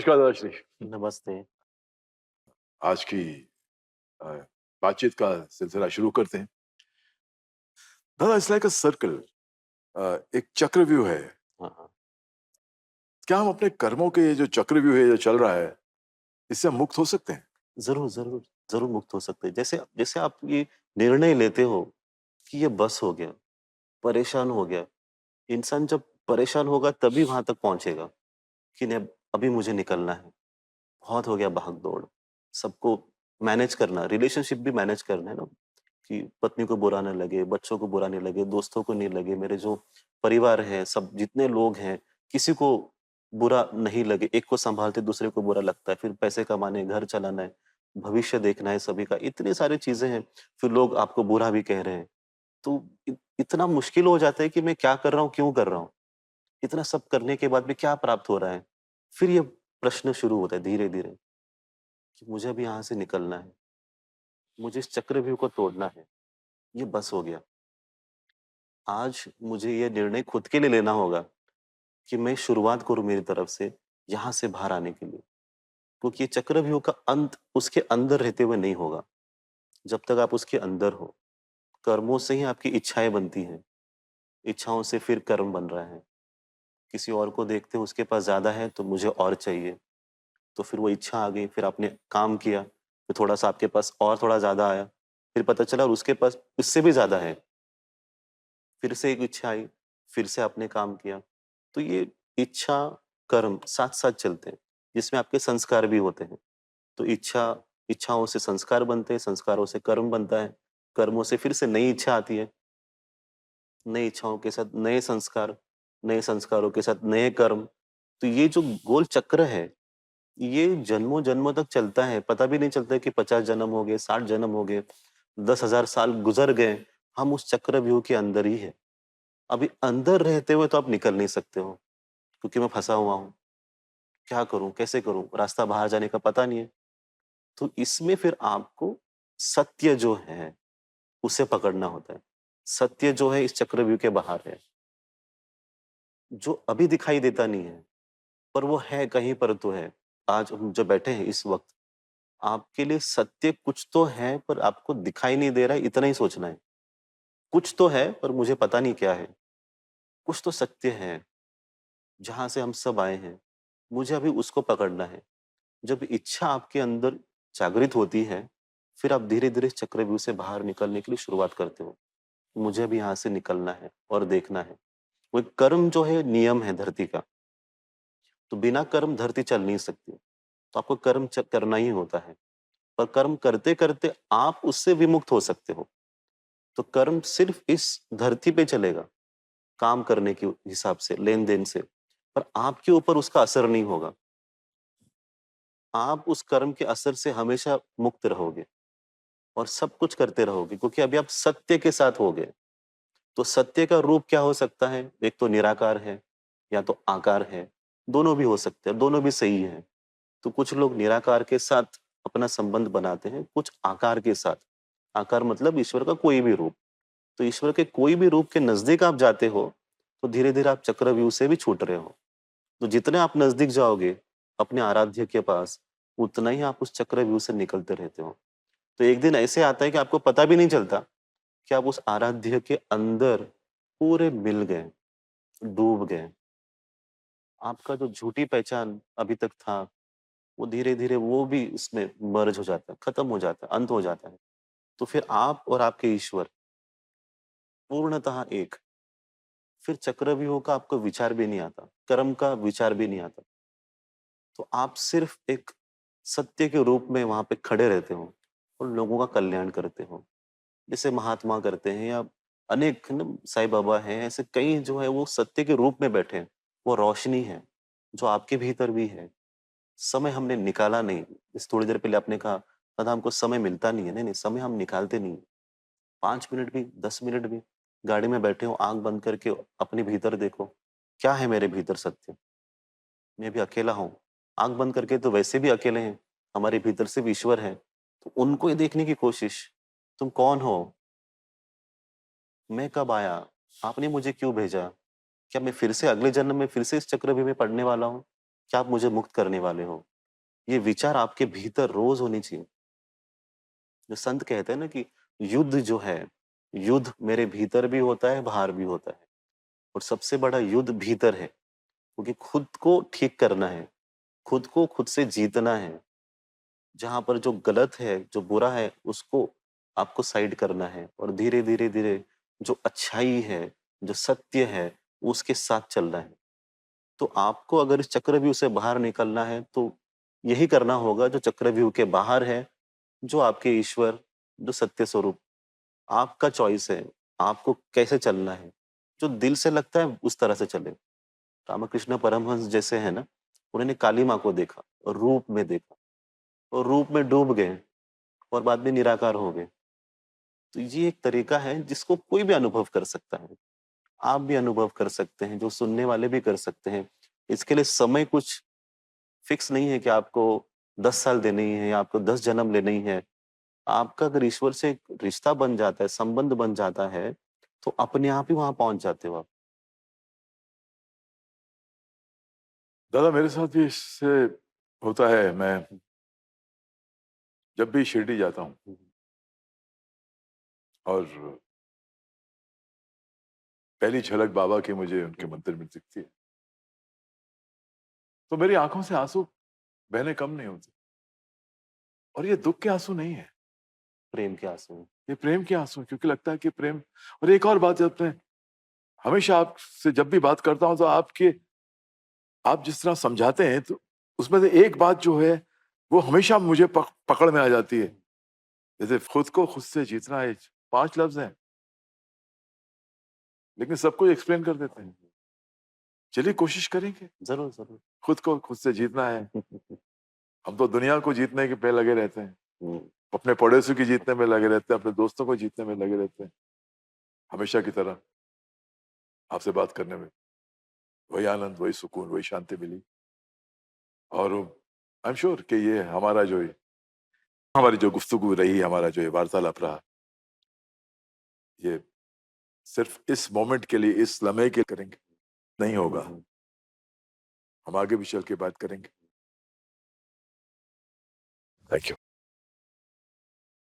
नमस्कार दादाश्री। नमस्ते। आज की अ, बातचीत का सिलसिला शुरू करते हैं। दादा इट्स लाइक अ सर्कल, एक चक्रव्यूह है। हाँ, हाँ। क्या हम अपने कर्मों के ये जो चक्रव्यूह है जो चल रहा है, इससे हम मुक्त हो सकते हैं? ज़रूर, ज़रूर, ज़रूर मुक्त हो सकते हैं। जैसे जैसे आप ये निर्णय लेते हो कि ये बस हो गया, परेशान हो गया। इंसान जब परेशान होगा तभी वहाँ तक पहुँचेगा कि नहीं अभी मुझे निकलना है। बहुत हो गया भाग-दौड़। सबको मैनेज करना, रिलेशनशिप भी मैनेज करना है ना, कि पत्नी को बुरा ना लगे, बच्चों को बुरा नहीं लगे, दोस्तों को नहीं लगे, मेरे जो परिवार है, सब जितने लोग हैं, किसी को बुरा नहीं लगे। एक को सँभालते दूसरे को बुरा लगता है, फिर पैसे कमाने, घर चलाना है, भविष्य देखना है सभी का, इतनी सारी चीज़ें हैं। फिर लोग आपको बुरा भी कह रहे हैं। तो इतना मुश्किल हो जाता है कि मैं क्या कर रहा हूँ, क्यों कर रहा हूँ? इतना सब करने के बाद भी क्या प्राप्त हो रहा है? फिर ये प्रश्न शुरू होता है धीरे-धीरे कि मुझे अब यहाँ से निकलना है, मुझे इस चक्रव्यूह को तोड़ना है, ये बस हो गया। आज मुझे ये निर्णय खुद के लिए लेना होगा कि मैं शुरुआत करूँ मेरी तरफ से यहाँ से बाहर आने के लिए। क्योंकि ये चक्रव्यूह का अंत उसके अंदर रहते हुए नहीं होगा। जब तक आप उसके अंदर हो, कर्मों से ही आपकी इच्छाएँ बनती हैं। इच्छाओं से फिर कर्म बन रहा है। किसी और को देखते हो उसके पास ज़्यादा है तो मुझे और चाहिए। तो फिर वो इच्छा आ गई, फिर आपने काम किया, फिर थोड़ा-सा आपके पास और थोड़ा ज़्यादा आया। फिर पता चला और उसके पास इससे भी ज़्यादा है। फिर से एक इच्छा आई, फिर से आपने काम किया। तो ये इच्छा, कर्म साथ-साथ चलते हैं, जिसमें आपके संस्कार भी होते हैं। तो इच्छाओं से संस्कार बनते हैं, संस्कारों से कर्म बनता है, कर्मों से फिर से नई इच्छा आती है, नई इच्छाओं के साथ नए संस्कार, नए संस्कारों के साथ नए कर्म। तो ये जो गोल चक्र है, ये जन्मों-जन्मों तक चलता है। पता भी नहीं चलता है कि 50 जन्म हो गए, 60 जन्म हो गए, 10,000 साल गुज़र गए, हम उस चक्रव्यूह के अंदर ही हैं। अभी अंदर रहते हुए तो आप निकल नहीं सकते हो, क्योंकि मैं फँसा हुआ हूँ। क्या करूँ, कैसे करूँ? रास्ता बाहर जाने का पता नहीं है। तो इसमें फिर आपको सत्य जो है, उसे पकड़ना होता है। सत्य जो है इस चक्रव्यूह के बाहर है, जो अभी दिखाई देता नहीं है, पर वो है कहीं पर तो है। आज हम जो बैठे हैं इस वक़्त, आपके लिए सत्य कुछ तो है पर आपको दिखाई नहीं दे रहा है, इतना ही सोचना है। कुछ तो है पर मुझे पता नहीं क्या है। कुछ तो सत्य है, जहाँ से हम सब आए हैं। मुझे अभी उसको पकड़ना है। जब इच्छा आपके अंदर जागृत होती है, फिर आप धीरे-धीरे इस चक्रव्यूह से बाहर निकलने के लिए शुरुआत करते हो। मुझे अभी यहाँ से निकलना है और देखना है। वो एक कर्म जो है नियम है धरती का, तो बिना कर्म धरती चल नहीं सकती। तो आपको कर्म करना ही होता है। पर कर्म करते-करते आप उससे विमुक्त हो सकते हो। तो कर्म सिर्फ़ इस धरती पे चलेगा, काम करने के हिसाब से, लेन-देन से, पर आपके ऊपर उसका असर नहीं होगा। आप उस कर्म के असर से हमेशा मुक्त रहोगे और सब कुछ करते रहोगे क्योंकि अभी आप सत्य के साथ हो गए। तो सत्य का रूप क्या हो सकता है? एक तो निराकार है या तो आकार है, दोनों भी हो सकते हैं, दोनों भी सही हैं। तो कुछ लोग निराकार के साथ अपना संबंध बनाते हैं, कुछ आकार के साथ। आकार मतलब ईश्वर का कोई भी रूप। तो ईश्वर के कोई भी रूप के नज़दीक आप जाते हो, तो धीरे-धीरे आप चक्रव्यूह से भी छूट रहे हो। तो जितने आप नज़दीक जाओगे अपने आराध्य के पास, उतना ही आप उस चक्रव्यूह से निकलते रहते हो। तो एक दिन ऐसे आता है कि आपको पता भी नहीं चलता कि आप उस आराध्य के अंदर पूरे मिल गए, डूब गए। आपका जो झूठी पहचान अभी तक था, वो धीरे-धीरे वो भी उसमें मर्ज हो जाता है, खत्म हो जाता है, अंत हो जाता है। तो फिर आप और आपके ईश्वर पूर्णतः एक। फिर चक्रव्यूह का आपको विचार भी नहीं आता, कर्म का विचार भी नहीं आता। तो आप सिर्फ़ एक सत्य के रूप में वहाँ पे खड़े रहते हो और लोगों का कल्याण करते हो। जैसे महात्मा करते हैं या अनेक न साईं बाबा हैं, ऐसे कई जो है वो सत्य के रूप में बैठे हैं। वो रोशनी है, जो आपके भीतर भी है। समय हमने निकाला नहीं। जैसे थोड़ी देर पहले आपने कहा, दादा हमको समय मिलता नहीं है। नहीं, नहीं, समय हम निकालते नहीं हैं। 5 मिनट भी, 10 मिनट भी, गाड़ी में बैठे हो, आँख बंद करके अपने भीतर देखो, क्या है मेरे भीतर सत्य? मैं भी अकेला हूँ। आँख बंद करके तो वैसे भी अकेले हैं, हमारे भीतर से भी ईश्वर है। तो उनको ही देखने की कोशिश, तुम कौन हो? मैं कब आया? आपने मुझे क्यों भेजा? क्या मैं फिर से अगले जन्म में फिर से इस चक्रव्यूह में पड़ने वाला हूँ? क्या आप मुझे मुक्त करने वाले हो? ये विचार आपके भीतर रोज होनी चाहिए। जो संत कहते हैं ना कि युद्ध जो है, युद्ध मेरे भीतर भी होता है, बाहर भी होता है और सबसे बड़ा युद्ध भीतर है, क्योंकि खुद को ठीक करना है, खुद को खुद से जीतना है। जहाँ पर जो गलत है, जो बुरा है, उसको आपको साइड करना है और धीरे-धीरे जो अच्छाई है, जो सत्य है, उसके साथ चलना है। तो आपको अगर इस चक्रव्यूह से बाहर निकलना है, तो यही करना होगा जो चक्रव्यूह के बाहर है, जो आपके ईश्वर, जो सत्य स्वरूप, आपका चॉइस है, आपको कैसे चलना है। जो दिल से लगता है, उस तरह से चलें। रामकृष्ण परमहंस जैसे हैं ना, उन्होंने काली माँ को देखा और रूप में देखा और रूप में डूब गए और बाद में निराकार हो गए। तो ये एक तरीका है जिसको कोई भी अनुभव कर सकता है। आप भी अनुभव कर सकते हैं, जो सुनने वाले भी कर सकते हैं। इसके लिए समय कुछ फिक्स नहीं है कि आपको 10 साल देने ही है या आपको 10 जन्म लेने ही है। आपका अगर ईश्वर से एक रिश्ता बन जाता है, संबंध बन जाता है, तो अपने आप ही वहाँ पहुँच जाते हो आप। दादा मेरे साथ भी इससे होता है। मैं जब भी शिरडी जाता हूँ हुँ, और पहली झलक बाबा की मुझे उनके मंदिर में दिखती है, तो मेरी आंखों से आंसू बहने कम नहीं होते। और ये दुख के आंसू नहीं है, प्रेम के आँसू। ये प्रेम के आंसू हैं, क्योंकि लगता है कि प्रेम। और एक और बात, जब मैं हमेशा आपसे जब भी बात करता हूं तो आप जिस तरह समझाते हैं, तो उसमें से एक बात जो है वो हमेशा मुझे पकड़ में आ जाती है। जैसे खुद को खुद से जीतना है, 5 लफ्ज हैं, लेकिन सब कुछ एक्सप्लेन कर देते हैं। चलिए कोशिश करेंगे। ज़रूर, ज़रूर। खुद को खुद से जीतना है। हम तो दुनिया को जीतने के पे लगे रहते हैं, हुँ, अपने पड़ोसी की जीतने में लगे रहते हैं, अपने दोस्तों को जीतने में लगे रहते हैं। हमेशा की तरह आपसे बात करने में वही आनंद, वही सुकून, वही शांति मिली। और आई एम श्योर कि ये हमारी जो गुफ्तगू रही, हमारा जो ये वार्तालाप रहा, ये सिर्फ इस मोमेंट के लिए, इस लम्हे के लिए करेंगे नहीं हुँ, होगा। हुँ। हम आगे भी चल के बात करेंगे। Thank you.